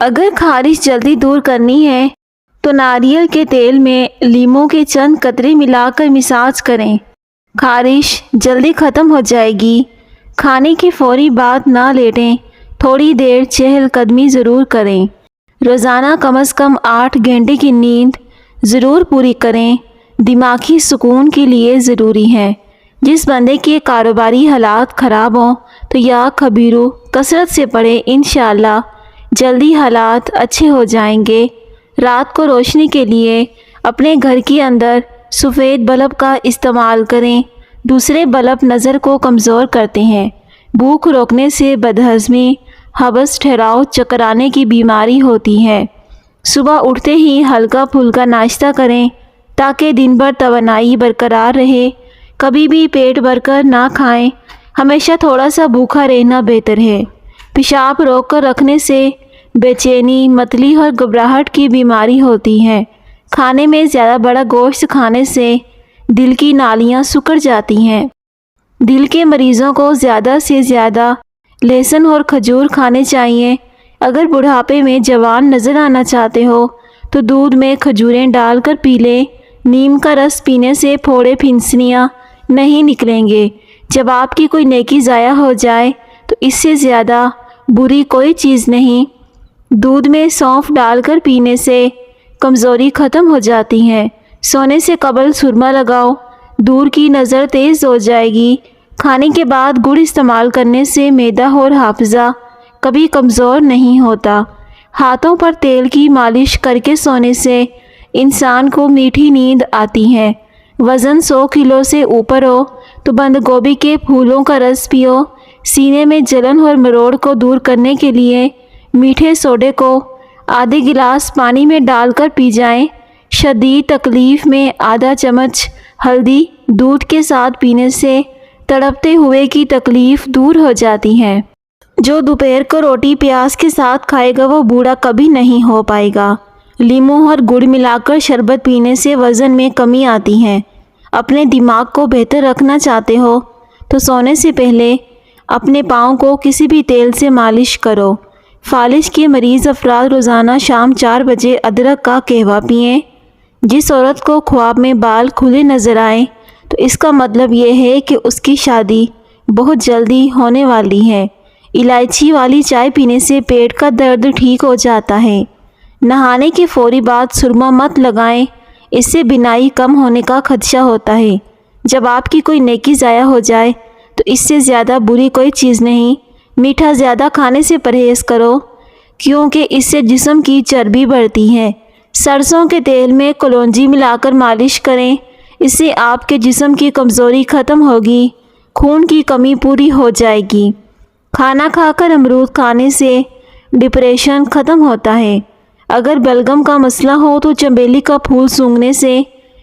اگر خارش جلدی دور کرنی ہے تو ناریل کے تیل میں لیموں کے چند قطرے ملا کر مساج کریں، خارش جلدی ختم ہو جائے گی۔ کھانے کے فوری بعد نہ لیٹیں، تھوڑی دیر چہل قدمی ضرور کریں۔ روزانہ کم از کم 8 گھنٹے کی نیند ضرور پوری کریں، دماغی سکون کے لیے ضروری ہے۔ جس بندے کے کاروباری حالات خراب ہوں تو یا خبیرو کثرت سے پڑھیں، انشاءاللہ جلدی حالات اچھے ہو جائیں گے۔ رات کو روشنی کے لیے اپنے گھر کے اندر سفید بلب کا استعمال کریں، دوسرے بلب نظر کو کمزور کرتے ہیں۔ بھوک روکنے سے بدہضمی، حبس، ٹھہراؤ، چکر آنے کی بیماری ہوتی ہے۔ صبح اٹھتے ہی ہلکا پھلکا ناشتہ کریں تاکہ دن بھر توانائی برقرار رہے۔ کبھی بھی پیٹ بھر کر نہ کھائیں، ہمیشہ تھوڑا سا بھوکا رہنا بہتر ہے۔ پیشاب روک کر رکھنے سے بے چینی، متلی اور گھبراہٹ کی بیماری ہوتی ہے۔ کھانے میں زیادہ بڑا گوشت کھانے سے دل کی نالیاں سکڑ جاتی ہیں۔ دل کے مریضوں کو زیادہ سے زیادہ لہسن اور کھجور کھانے چاہیے۔ اگر بڑھاپے میں جوان نظر آنا چاہتے ہو تو دودھ میں کھجوریں ڈال کر پی لیں۔ نیم کا رس پینے سے پھوڑے پھنسیاں نہیں نکلیں گے۔ جب آپ کی کوئی نیکی ضائع ہو جائے تو اس سے زیادہ بری کوئی چیز نہیں۔ دودھ میں سونف ڈال کر پینے سے کمزوری ختم ہو جاتی ہے۔ سونے سے قبل سرما لگاؤ، دور کی نظر تیز ہو جائے گی۔ کھانے کے بعد گڑ استعمال کرنے سے معدہ اور حافظہ کبھی کمزور نہیں ہوتا۔ ہاتھوں پر تیل کی مالش کر کے سونے سے انسان کو میٹھی نیند آتی ہے۔ وزن 100 کلو سے اوپر ہو تو بند گوبھی کے پھولوں کا رس پیو۔ سینے میں جلن اور مروڑ کو دور کرنے کے لیے میٹھے سوڈے کو آدھے گلاس پانی میں ڈال کر پی جائیں۔ شدید تکلیف میں آدھا چمچ ہلدی دودھ کے ساتھ پینے سے تڑپتے ہوئے کی تکلیف دور ہو جاتی ہے۔ جو دوپہر کو روٹی پیاز کے ساتھ کھائے گا وہ بوڑھا کبھی نہیں ہو پائے گا۔ لیموں اور گڑ ملا کر شربت پینے سے وزن میں کمی آتی ہے۔ اپنے دماغ کو بہتر رکھنا چاہتے ہو تو سونے سے پہلے اپنے پاؤں کو کسی بھی تیل سے مالش کرو۔ فالج کے مریض افراد روزانہ شام 4 بجے ادرک کا قہوہ پئیں۔ جس عورت کو خواب میں بال کھلے نظر آئیں تو اس کا مطلب یہ ہے کہ اس کی شادی بہت جلدی ہونے والی ہے۔ الائچی والی چائے پینے سے پیٹ کا درد ٹھیک ہو جاتا ہے۔ نہانے کے فوری بعد سرما مت لگائیں، اس سے بینائی کم ہونے کا خدشہ ہوتا ہے۔ جب آپ کی کوئی نیکی ضائع ہو جائے تو اس سے زیادہ بری کوئی چیز نہیں۔ میٹھا زیادہ کھانے سے پرہیز کرو کیونکہ اس سے جسم کی چربی بڑھتی ہے۔ سرسوں کے تیل میں کلونجی ملا کر مالش کریں، اس سے آپ کے جسم کی کمزوری ختم ہوگی، خون کی کمی پوری ہو جائے گی۔ کھانا کھا کر امرود کھانے سے ڈپریشن ختم ہوتا ہے۔ اگر بلغم کا مسئلہ ہو تو چنبیلی کا پھول سونگھنے سے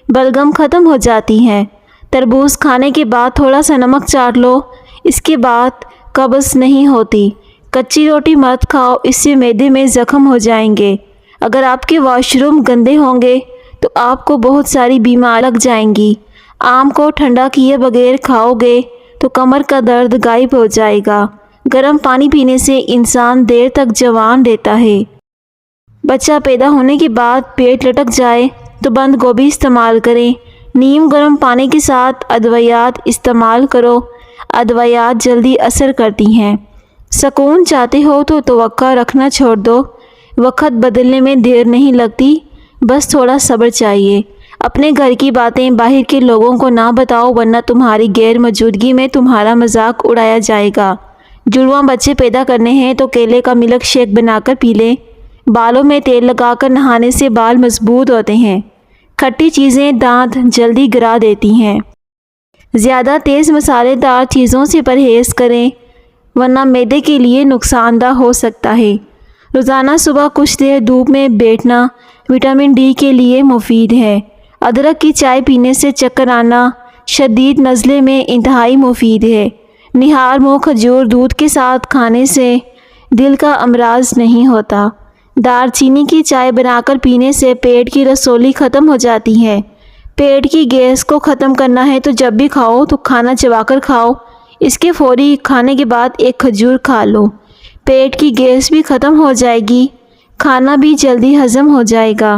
بلغم ختم ہو جاتی ہے۔ تربوز کھانے کے بعد تھوڑا سا نمک چاٹ لو، اس کے بعد قبض نہیں ہوتی۔ کچی روٹی مت کھاؤ، اس سے معدے میں زخم ہو جائیں گے۔ اگر آپ کے واش روم گندے ہوں گے تو آپ کو بہت ساری بیماری لگ جائیں گی۔ آم کو ٹھنڈا کیے بغیر کھاؤ گے تو کمر کا درد غائب ہو جائے گا۔ گرم پانی پینے سے انسان دیر تک جوان رہتا ہے۔ بچہ پیدا ہونے کے بعد پیٹ لٹک جائے تو بند گوبھی استعمال کریں۔ نیم گرم پانی کے ساتھ ادویات استعمال کرو، ادویات جلدی اثر کرتی ہیں۔ سکون چاہتے ہو تو توقع رکھنا چھوڑ دو، وقت بدلنے میں دیر نہیں لگتی، بس تھوڑا صبر چاہیے۔ اپنے گھر کی باتیں باہر کے لوگوں کو نہ بتاؤ ورنہ تمہاری غیر موجودگی میں تمہارا مذاق اڑایا جائے گا۔ جڑواں بچے پیدا کرنے ہیں تو کیلے کا ملک شیک بنا کر پی لیں۔ بالوں میں تیل لگا کر نہانے سے بال مضبوط ہوتے ہیں۔ کھٹی چیزیں دانت جلدی گرا دیتی ہیں۔ زیادہ تیز مسالے دار چیزوں سے پرہیز کریں ورنہ معدے کے لیے نقصان دہ ہو سکتا ہے۔ روزانہ صبح کچھ دیر دھوپ میں بیٹھنا وٹامن ڈی کے لیے مفید ہے۔ ادرک کی چائے پینے سے چکر آنا شدید نزلے میں انتہائی مفید ہے۔ نہار منہ کھجور دودھ کے ساتھ کھانے سے دل کا امراض نہیں ہوتا۔ دار چینی کی چائے بنا کر پینے سے پیٹ کی رسولی ختم ہو جاتی ہے۔ پیٹ کی گیس کو ختم کرنا ہے تو جب بھی کھاؤ تو کھانا چبا کر کھاؤ، اس کے فوری کھانے کے بعد ایک کھجور کھا لو، پیٹ کی گیس بھی ختم ہو جائے گی۔ کھانا بھی جلدی ہضم ہو جائے گا۔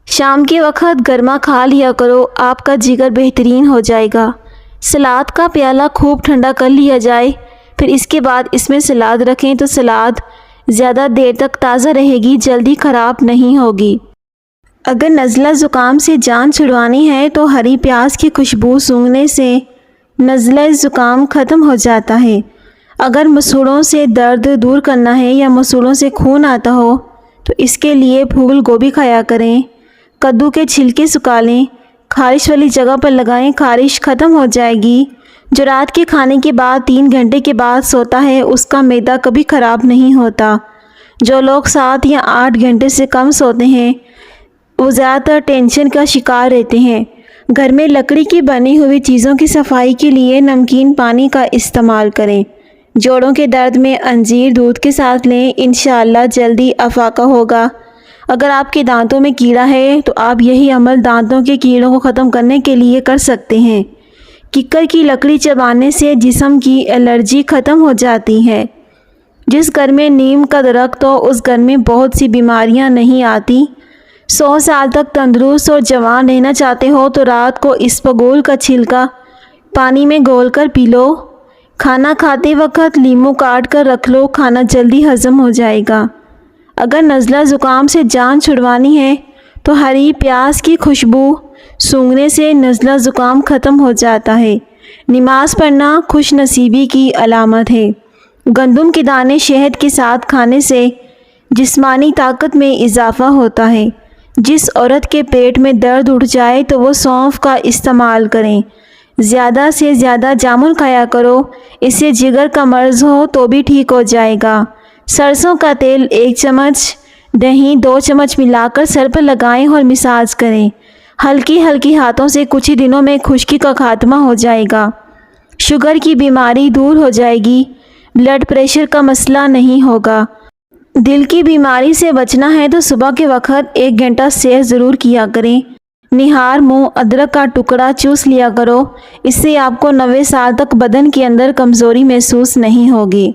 شام کے وقت گرما کھا لیا کرو، آپ کا جگر بہترین ہو جائے گا۔ سلاد کا پیالہ خوب ٹھنڈا کر لیا جائے، پھر اس کے بعد اس میں سلاد رکھیں تو سلاد زیادہ دیر تک تازہ رہے گی، جلدی خراب نہیں ہوگی۔ اگر نزلہ زکام سے جان چھڑوانی ہے تو ہری پیاز کی خوشبو سونگھنے سے نزلہ زکام ختم ہو جاتا ہے۔ اگر مسوڑوں سے درد دور کرنا ہے یا مسوڑوں سے خون آتا ہو تو اس کے لیے پھول گوبھی کھایا کریں۔ کدو کے چھلکے سکھا لیں، خارش والی جگہ پر لگائیں، خارش ختم ہو جائے گی۔ جو رات کے کھانے کے بعد 3 گھنٹے کے بعد سوتا ہے اس کا معدہ کبھی خراب نہیں ہوتا۔ جو لوگ 7 یا 8 گھنٹے سے کم سوتے ہیں وہ زیادہ تر ٹینشن کا شکار رہتے ہیں۔ گھر میں لکڑی کی بنی ہوئی چیزوں کی صفائی کے لیے نمکین پانی کا استعمال کریں۔ جوڑوں کے درد میں انجیر دودھ کے ساتھ لیں، انشاءاللہ جلدی افاقہ ہوگا۔ اگر آپ کے دانتوں میں کیڑا ہے تو آپ یہی عمل دانتوں کے کیڑوں کو ختم کرنے کے لیے کر سکتے ہیں۔ ککر کی لکڑی چبانے سے جسم کی الرجی ختم ہو جاتی ہے۔ جس گھر میں نیم کا درخت ہو اس گھر میں بہت سی بیماریاں نہیں آتی۔ 100 سال تک تندرست اور جوان رہنا چاہتے ہو تو رات کو اسپغول کا چھلکا پانی میں گھول کر پی لو۔ کھانا کھاتے وقت لیموں کاٹ کر رکھ لو، کھانا جلدی ہضم ہو جائے گا۔ اگر نزلہ زکام سے جان چھڑوانی ہے تو ہری پیاز کی خوشبو سونگھنے سے نزلہ زکام ختم ہو جاتا ہے۔ نماز پڑھنا خوش نصیبی کی علامت ہے۔ گندم کے دانے شہد کے ساتھ کھانے سے جسمانی طاقت میں اضافہ ہوتا ہے۔ جس عورت کے پیٹ میں درد اٹھ جائے تو وہ سونف کا استعمال کریں۔ زیادہ سے زیادہ جامن کھایا کرو، اس سے جگر کا مرض ہو تو بھی ٹھیک ہو جائے گا۔ سرسوں کا تیل 1 چمچ، دہی 2 چمچ ملا کر سر پر لگائیں اور مساج کریں۔ ہلکی ہلکی ہاتھوں سے کچھ ہی دنوں میں خشکی کا خاتمہ ہو جائے گا۔ شوگر کی بیماری دور ہو جائے گی، بلڈ پریشر کا مسئلہ نہیں ہوگا۔ دل کی بیماری سے بچنا ہے تو صبح کے وقت 1 گھنٹہ سیر ضرور کیا کریں۔ نہار منہ ادرک کا ٹکڑا چوس لیا کرو، اس سے آپ کو 90 سال تک بدن کے اندر کمزوری محسوس نہیں ہوگی۔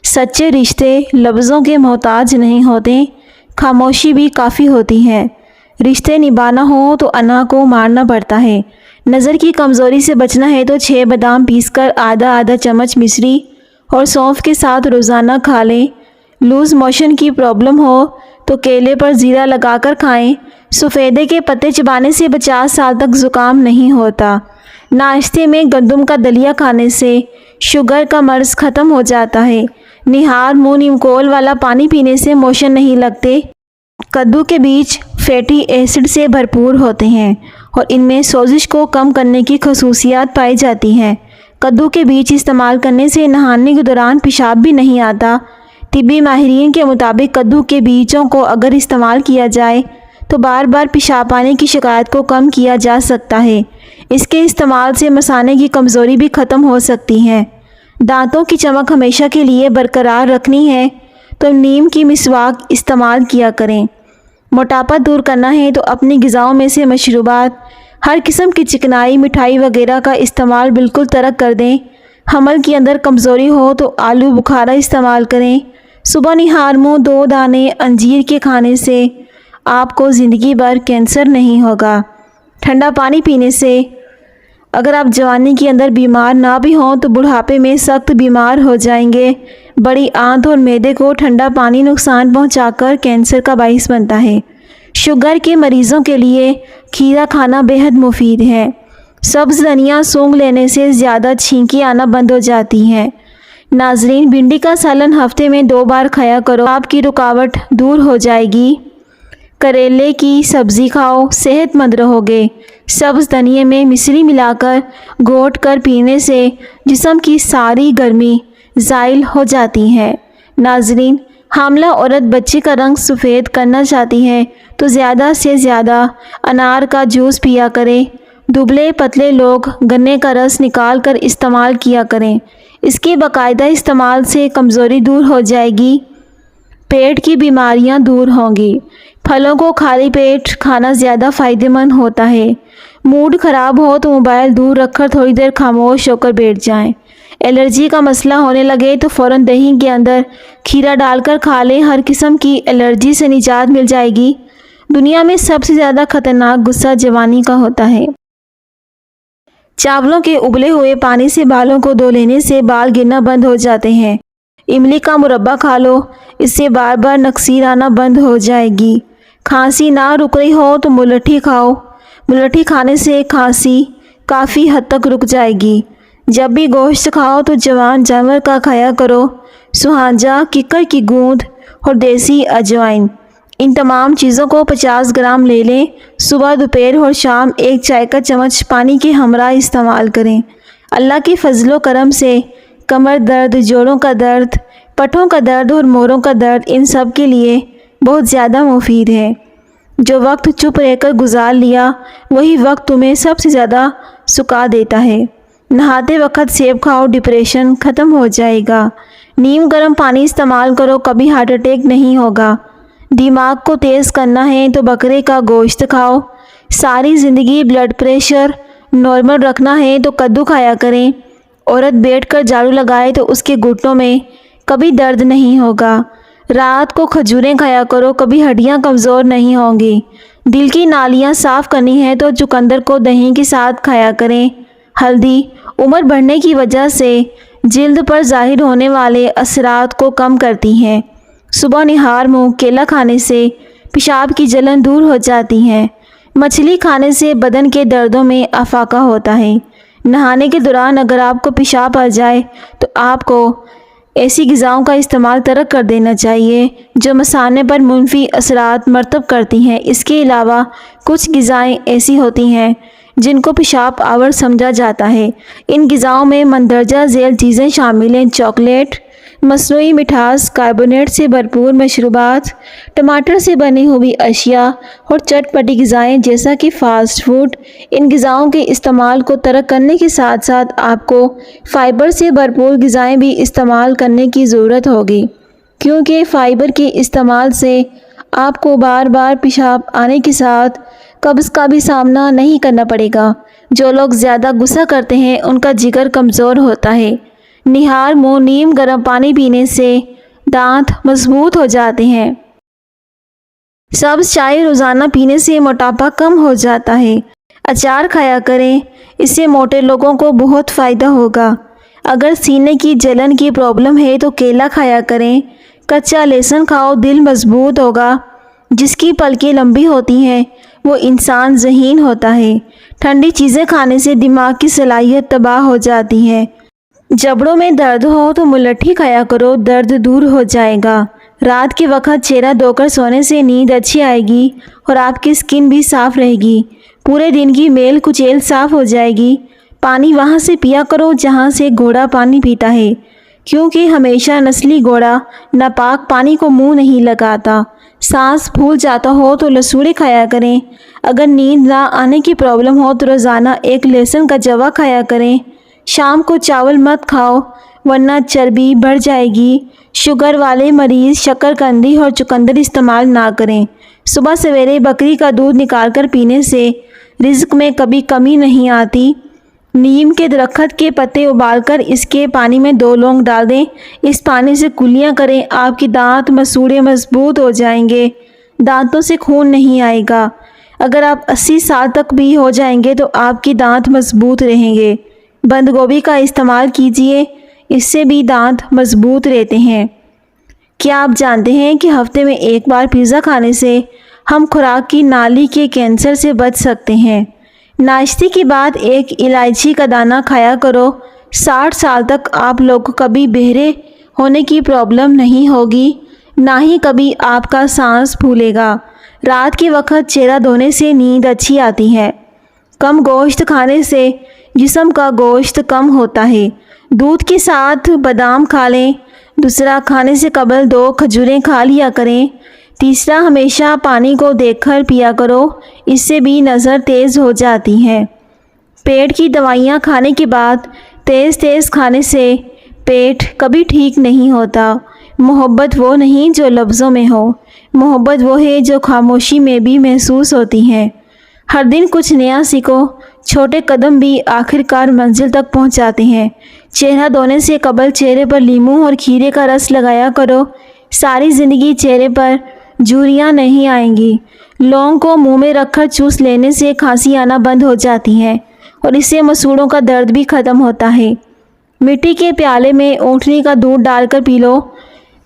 سچے رشتے لفظوں کے محتاج نہیں ہوتے، خاموشی بھی کافی ہوتی ہے۔ رشتے نبھانا ہو تو انا کو مارنا پڑتا ہے۔ نظر کی کمزوری سے بچنا ہے تو 6 بادام پیس کر آدھا چمچ مصری اور سونف کے ساتھ روزانہ کھا لیں۔ لوز موشن کی پرابلم ہو تو کیلے پر زیرہ لگا کر کھائیں۔ سفیدے کے پتے چبانے سے 50 سال تک زکام نہیں ہوتا۔ ناشتے میں گندم کا دلیا کھانے سے شوگر کا مرض ختم ہو جاتا ہے۔ نہار منہ نیم کول والا پانی پینے سے موشن نہیں لگتے۔ کدو کے بیج فیٹی ایسڈ سے بھرپور ہوتے ہیں اور ان میں سوزش کو کم کرنے کی خصوصیات پائی جاتی ہیں۔ کدو کے بیج استعمال کرنے سے نہانے کے دوران پیشاب بھی نہیں آتا۔ طبی ماہرین کے مطابق کدو کے بیجوں کو اگر استعمال کیا جائے تو بار بار پیشاب آنے کی شکایت کو کم کیا جا سکتا ہے۔ اس کے استعمال سے مثانے کی کمزوری بھی ختم ہو سکتی ہے۔ دانتوں کی چمک ہمیشہ کے لیے برقرار رکھنی ہے تو نیم کی مسواک استعمال کیا کریں۔ موٹاپا دور کرنا ہے تو اپنی غذاؤں میں سے مشروبات، ہر قسم کی چکنائی، مٹھائی وغیرہ کا استعمال بالکل ترک کر دیں۔ حمل کے اندر کمزوری ہو تو آلو بخارا استعمال کریں۔ صبح نہار منہ 2 دانے انجیر کے کھانے سے آپ کو زندگی بھر کینسر نہیں ہوگا۔ ٹھنڈا پانی پینے سے اگر آپ جوانی کے اندر بیمار نہ بھی ہوں تو بڑھاپے میں سخت بیمار ہو جائیں گے۔ بڑی آنت اور معدے کو ٹھنڈا پانی نقصان پہنچا کر کینسر کا باعث بنتا ہے۔ شوگر کے مریضوں کے لیے کھیرا کھانا بہت مفید ہے۔ سبز دھنیا سونگھ لینے سے زیادہ چھینکی آنا بند ہو جاتی ہے۔ ناظرین، بھنڈی کا سالن ہفتے میں 2 بار کھایا کرو، آپ کی رکاوٹ دور ہو جائے گی۔ کریلے کی سبزی کھاؤ، صحت مند رہو گے۔ سبز دھنیے میں مصری ملا کر گھونٹ کر پینے سے جسم کی ساری گرمی زائل ہو جاتی ہے۔ ناظرین، حاملہ عورت بچے کا رنگ سفید کرنا چاہتی ہے تو زیادہ سے زیادہ انار کا جوس پیا کرے۔ دبلے پتلے لوگ گنے کا رس نکال کر استعمال کیا کریں۔ اس کے باقاعدہ استعمال سے کمزوری دور ہو جائے گی، پیٹ کی بیماریاں دور ہوں گی۔ پھلوں کو خالی پیٹ کھانا زیادہ فائدہ مند ہوتا ہے۔ موڈ خراب ہو تو موبائل دور رکھ کر تھوڑی دیر خاموش ہو کر بیٹھ جائیں۔ الرجی کا مسئلہ ہونے لگے تو فوراً دہی کے اندر کھیرا ڈال کر کھا لیں، ہر قسم کی الرجی سے نجات مل جائے گی۔ دنیا میں سب سے زیادہ خطرناک غصہ جوانی کا ہوتا ہے۔ چاولوں کے ابلے ہوئے پانی سے بالوں کو دھو لینے سے بال گرنا بند ہو جاتے ہیں۔ املی کا مربع کھا لو، اس سے بار بار نکسیر آنا بند ہو جائے گی۔ کھانسی نہ رک رہی ہو تو ملٹھی کھاؤ، ملٹھی کھانے سے کھانسی کافی حد تک رک جائے گی۔ جب بھی گوشت کھاؤ تو جوان جانور کا کھایا کرو، سوہانجا، ککر کی گوند اور دیسی اجوائن۔ ان تمام چیزوں کو 50 گرام لے لیں، صبح، دوپہر اور شام ایک چائے کا چمچ پانی کے ہمراہ استعمال کریں۔ اللہ کے فضل و کرم سے کمر درد، جوڑوں کا درد، پٹھوں کا درد اور موڑوں کا درد ان سب کے لیے بہت زیادہ مفید ہے۔ جو وقت چپ رہ کر گزار لیا وہی وقت تمہیں سب سے زیادہ سکا دیتا ہے۔ نہاتے وقت سیب کھاؤ، ڈپریشن ختم ہو جائے گا۔ نیم گرم پانی استعمال کرو، کبھی ہارٹ اٹیک نہیں ہوگا۔ دماغ کو تیز کرنا ہے تو بکرے کا گوشت کھاؤ۔ ساری زندگی بلڈ پریشر نارمل رکھنا ہے تو کدو کھایا کریں۔ عورت بیٹھ کر جھاڑو لگائے تو اس کے گھٹنوں میں کبھی درد نہیں ہوگا۔ رات کو کھجوریں کھایا کرو، کبھی ہڈیاں کمزور نہیں ہوں گی۔ دل کی نالیاں صاف کرنی ہے تو چقندر کو دہی کے ساتھ کھایا کریں۔ ہلدی عمر بڑھنے کی وجہ سے جلد پر ظاہر ہونے والے اثرات کو کم کرتی ہیں۔ صبح نہار منہ کیلا کھانے سے پیشاب کی جلن دور ہو جاتی ہے۔ مچھلی کھانے سے بدن کے دردوں میں افاقہ ہوتا ہے۔ نہانے کے دوران اگر آپ کو پیشاب آ جائے تو آپ کو ایسی غذاؤں کا استعمال ترک کر دینا چاہیے جو مثانے پر منفی اثرات مرتب کرتی ہیں۔ اس کے علاوہ کچھ غذائیں ایسی ہوتی ہیں جن کو پیشاب آور سمجھا جاتا ہے۔ ان غذاؤں میں مندرجہ ذیل چیزیں شامل ہیں: چاکلیٹ، مصنوعی مٹھاس، کاربونیٹ سے بھرپور مشروبات، ٹماٹر سے بنی ہوئی اشیاء اور چٹپٹی غذائیں جیسا کہ فاسٹ فوڈ۔ ان غذاؤں کے استعمال کو ترک کرنے کے ساتھ ساتھ آپ کو فائبر سے بھرپور غذائیں بھی استعمال کرنے کی ضرورت ہوگی، کیونکہ فائبر کے استعمال سے آپ کو بار بار پیشاب آنے کے ساتھ قبض کا بھی سامنا نہیں کرنا پڑے گا۔ جو لوگ زیادہ غصہ کرتے ہیں ان کا جگر کمزور ہوتا ہے۔ نہار منہ نیم گرم پانی پینے سے دانت مضبوط ہو جاتے ہیں۔ سبز چائے روزانہ پینے سے موٹاپا کم ہو جاتا ہے۔ اچار کھایا کریں، اس سے موٹے لوگوں کو بہت فائدہ ہوگا۔ اگر سینے کی جلن کی پرابلم ہے تو کیلا کھایا کریں۔ کچا لہسن کھاؤ، دل مضبوط ہوگا۔ جس کی پلکیں لمبی ہوتی ہیں وہ انسان ذہین ہوتا ہے۔ ٹھنڈی چیزیں کھانے سے دماغ کی صلاحیت تباہ ہو جاتی ہے۔ جبڑوں میں درد ہو تو ملٹھی کھایا کرو، درد دور ہو جائے گا۔ رات کے وقت چہرہ دھو کر سونے سے نیند اچھی آئے گی اور آپ کی سکن بھی صاف رہے گی۔ پورے دن کی میل کچیل صاف ہو جائے گی۔ پانی وہاں سے پیا کرو جہاں سے گھوڑا پانی پیتا ہے، کیونکہ ہمیشہ نسلی گھوڑا ناپاک پانی کو منہ نہیں لگاتا۔ سانس پھول جاتا ہو تو لسوڑی کھایا کریں۔ اگر نیند نہ آنے کی پرابلم ہو تو روزانہ ایک لہسن کا جوا کھایا کریں۔ شام کو چاول مت کھاؤ ورنہ چربی بڑھ جائے گی۔ شوگر والے مریض شکر قندی اور چقندر استعمال نہ کریں۔ صبح سویرے بکری کا دودھ نکال کر پینے سے رزق میں کبھی کمی نہیں آتی۔ نیم کے درخت کے پتے ابال کر اس کے پانی میں 2 لونگ ڈال دیں، اس پانی سے کلیاں کریں، آپ کے دانت مسوڑے مضبوط ہو جائیں گے، دانتوں سے خون نہیں آئے گا۔ اگر آپ 80 سال تک بھی ہو جائیں گے تو آپ کے دانت مضبوط رہیں گے۔ بند گوبھی کا استعمال کیجئے، اس سے بھی دانت مضبوط رہتے ہیں۔ کیا آپ جانتے ہیں کہ ہفتے میں 1 بار پیزا کھانے سے ہم خوراک کی نالی کے کینسر سے بچ سکتے ہیں؟ ناشتے کے بعد 1 الائچی کا دانہ کھایا کرو۔ 60 سال تک آپ لوگ کو کبھی بہرے ہونے کی پرابلم نہیں ہوگی، نہ ہی کبھی آپ کا سانس پھولے گا۔ رات کے وقت چہرہ دھونے سے نیند اچھی آتی ہے۔ کم گوشت کھانے سے جسم کا گوشت کم ہوتا ہے۔ دودھ کے ساتھ بادام کھا لیں۔ دوسرا، کھانے سے قبل 2 کھجوریں کھا لیا کریں۔ تیسرا، ہمیشہ پانی کو دیکھ کر پیا کرو، اس سے بھی نظر تیز ہو جاتی ہے۔ پیٹ کی دوائیاں کھانے کے بعد تیز کھانے سے پیٹ کبھی ٹھیک نہیں ہوتا۔ محبت وہ نہیں جو لفظوں میں ہو، محبت وہ ہے جو خاموشی میں بھی محسوس ہوتی ہے۔ ہر دن کچھ نیا سیکھو، چھوٹے قدم بھی آخر کار منزل تک پہنچاتے ہیں۔ چہرہ دھونے سے قبل چہرے پر لیموں اور کھیرے کا رس لگایا کرو، ساری زندگی چہرے پر جھریاں نہیں آئیں گی۔ لونگ کو منہ میں رکھ کر چوس لینے سے کھانسی آنا بند ہو جاتی ہے اور اس سے مسوڑوں کا درد بھی ختم ہوتا ہے۔ مٹی کے پیالے میں اونٹنی کا دودھ ڈال کر پی لو،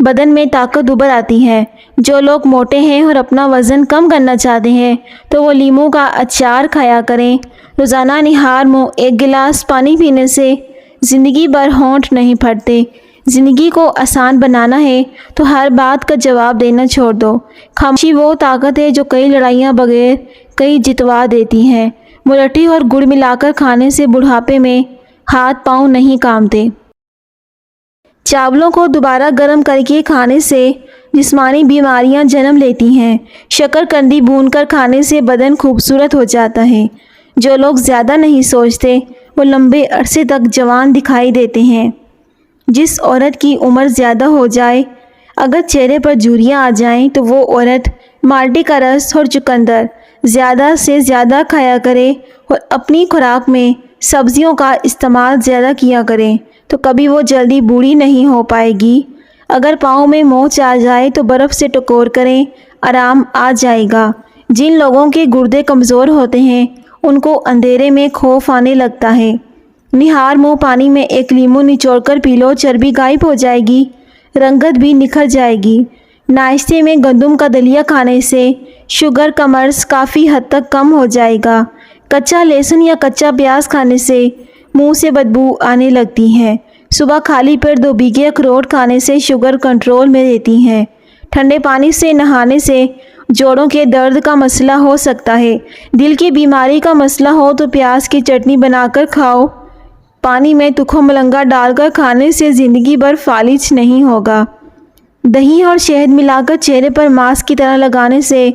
بدن میں طاقت ابھر آتی ہے۔ جو لوگ موٹے ہیں اور اپنا وزن کم کرنا چاہتے ہیں تو وہ لیموں کا اچار کھایا کریں۔ روزانہ نہار منہ 1 گلاس پانی پینے سے زندگی بھر ہونٹ نہیں پھٹتے۔ زندگی کو آسان بنانا ہے تو ہر بات کا جواب دینا چھوڑ دو۔ خاموشی وہ طاقت ہے جو کئی لڑائیاں بغیر کئی جتوا دیتی ہے۔ ملٹھی اور گڑ ملا کر کھانے سے بڑھاپے میں ہاتھ پاؤں نہیں کامتے۔ چاولوں کو دوبارہ گرم کر کے کھانے سے جسمانی بیماریاں جنم لیتی ہیں۔ شکر قندی بھون کر کھانے سے بدن خوبصورت ہو جاتا ہے۔ جو لوگ زیادہ نہیں سوچتے وہ لمبے عرصے تک جوان دکھائی دیتے ہیں۔ جس عورت کی عمر زیادہ ہو جائے اگر چہرے پر جھریاں آ جائیں تو وہ عورت مالٹے کا رس اور چقندر زیادہ سے زیادہ کھایا کرے اور اپنی خوراک میں سبزیوں کا استعمال زیادہ کیا کرے تو کبھی وہ جلدی بوڑھی نہیں ہو پائے گی۔ اگر پاؤں میں موچ آ جائے تو برف سے ٹکور کریں، آرام آ جائے گا۔ جن لوگوں کے گردے کمزور ہوتے ہیں ان کو اندھیرے میں خوف آنے لگتا ہے۔ نہار منہ پانی میں 1 لیموں نچوڑ کر پی لو، چربی غائب ہو جائے گی، رنگت بھی نکھر جائے گی۔ ناشتے میں گندم کا دلیا کھانے سے شوگر کا مرض کافی حد تک کم ہو جائے گا۔ کچا لہسن یا کچا پیاز کھانے سے منہ سے بدبو آنے لگتی ہے۔ صبح خالی پیٹ 2 بیگھے اخروٹ کھانے سے شوگر کنٹرول میں رہتی ہے۔ ٹھنڈے پانی سے نہانے سے جوڑوں کے درد کا مسئلہ ہو سکتا ہے۔ دل کی بیماری کا مسئلہ ہو تو پیاز کی چٹنی بنا کر کھاؤ۔ پانی میں تخم ملنگا ڈال کر کھانے سے زندگی بھر فالج نہیں ہوگا۔ دہی اور شہد ملا کر چہرے پر ماسک کی طرح لگانے سے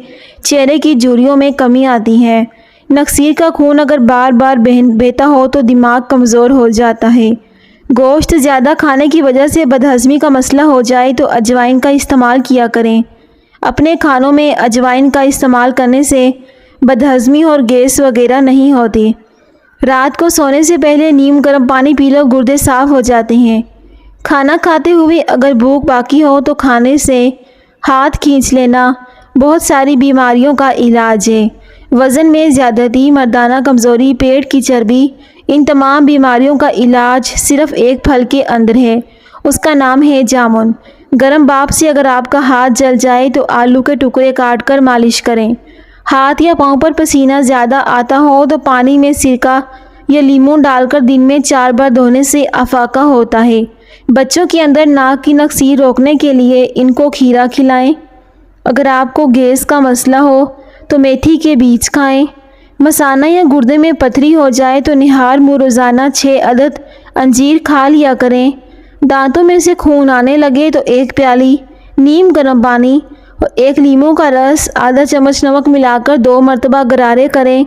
چہرے کی جھریوں میں کمی آتی ہے۔ نکسیر کا خون اگر بار بار بہتا ہو تو دماغ کمزور ہو جاتا ہے۔ گوشت زیادہ کھانے کی وجہ سے بدہضمی کا مسئلہ ہو جائے تو اجوائن کا استعمال کیا کریں۔ اپنے کھانوں میں اجوائن کا استعمال کرنے سے بدہضمی اور گیس وغیرہ نہیں ہوتی۔ رات کو سونے سے پہلے نیم گرم پانی پی لو، گردے صاف ہو جاتے ہیں۔ کھانا کھاتے ہوئے اگر بھوک باقی ہو تو کھانے سے ہاتھ کھینچ لینا بہت ساری بیماریوں کا علاج ہے۔ وزن میں زیادتی، مردانہ کمزوری، پیٹ کی چربی، ان تمام بیماریوں کا علاج صرف ایک پھل کے اندر ہے، اس کا نام ہے جامن۔ گرم بھاپ سے اگر آپ کا ہاتھ جل جائے تو آلو کے ٹکڑے کاٹ کر مالش کریں۔ ہاتھ یا پاؤں پر پسینہ زیادہ آتا ہو تو پانی میں سرکہ یا لیموں ڈال کر دن میں 4 بار دھونے سے افاقہ ہوتا ہے۔ بچوں کے اندر ناک کی نکسیر روکنے کے لیے ان کو کھیرا کھلائیں۔ اگر آپ کو گیس کا مسئلہ ہو تو میتھی کے بیج کھائیں۔ مثانہ یا گردے میں پتھری ہو جائے تو نہار منہ روزانہ 6 عدد انجیر کھا لیا کریں۔ دانتوں میں سے خون آنے لگے تو 1 پیالی نیم گرم پانی اور 1 لیموں کا رس آدھا چمچ نمک ملا کر 2 مرتبہ غرارے کریں۔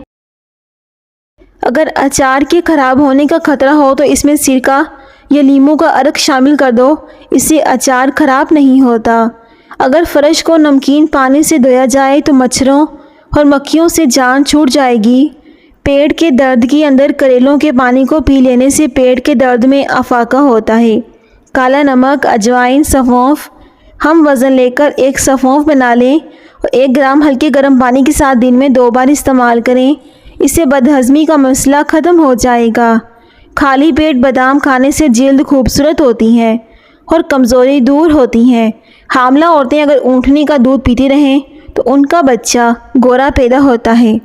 اگر اچار کے خراب ہونے کا خطرہ ہو تو اس میں سرکہ یا لیموں کا عرق شامل کر دو، اس سے اچار خراب نہیں ہوتا۔ اگر فرش کو نمکین پانی سے دھویا جائے تو مچھروں اور مکھیوں سے جان چھوٹ جائے گی۔ پیٹ کے درد کے اندر کریلوں کے پانی کو پی لینے سے پیٹ کے درد میں افاقہ ہوتا ہے۔ کالا نمک، اجوائن، سونف ہم وزن لے کر 1 سونف بنا لیں اور 1 گرام ہلکے گرم پانی کے ساتھ دن میں 2 بار استعمال کریں، اس سے بدہضمی کا مسئلہ ختم ہو جائے گا۔ خالی پیٹ بادام کھانے سے جلد خوبصورت ہوتی ہے اور کمزوری دور ہوتی ہے۔ حاملہ عورتیں اگر اونٹنی کا دودھ پیتی رہیں تو ان کا بچہ گورا پیدا ہوتا ہے۔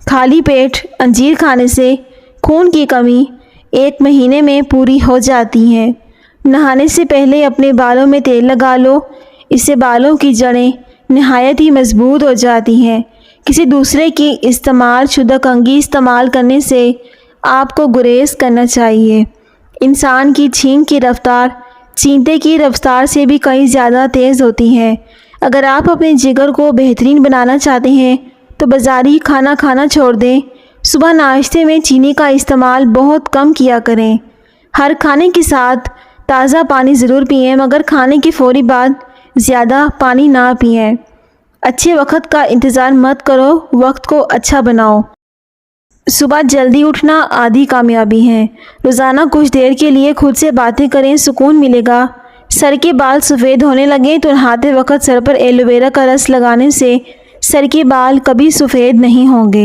خالی پیٹ انجیر کھانے سے خون کی کمی 1 مہینے میں پوری ہو جاتی ہے۔ نہانے سے پہلے اپنے بالوں میں تیل لگا لو، اس سے بالوں کی جڑیں نہایت ہی مضبوط ہو جاتی ہیں۔ کسی دوسرے کی استعمال شدہ کنگھی استعمال کرنے سے آپ کو گریز کرنا چاہیے۔ انسان کی چھینک کی رفتار چینٹے کی رفتار سے بھی کئی زیادہ تیز ہوتی ہے۔ اگر آپ اپنے جگر کو بہترین بنانا چاہتے ہیں تو بازاری کھانا کھانا چھوڑ دیں۔ صبح ناشتے میں چینی کا استعمال بہت کم کیا کریں۔ ہر کھانے کے ساتھ تازہ پانی ضرور پئیں، مگر کھانے کے فوری بعد زیادہ پانی نہ پئیں۔ اچھے وقت کا انتظار مت کرو، وقت کو اچھا بناؤ۔ صبح جلدی اٹھنا آدھی کامیابی ہے۔ روزانہ کچھ دیر کے لیے خود سے باتیں کریں، سکون ملے گا۔ سر کے بال سفید ہونے لگیں تو نہاتے وقت سر پر ایلو ویرا کا رس لگانے سے سر کے بال کبھی سفید نہیں ہوں گے۔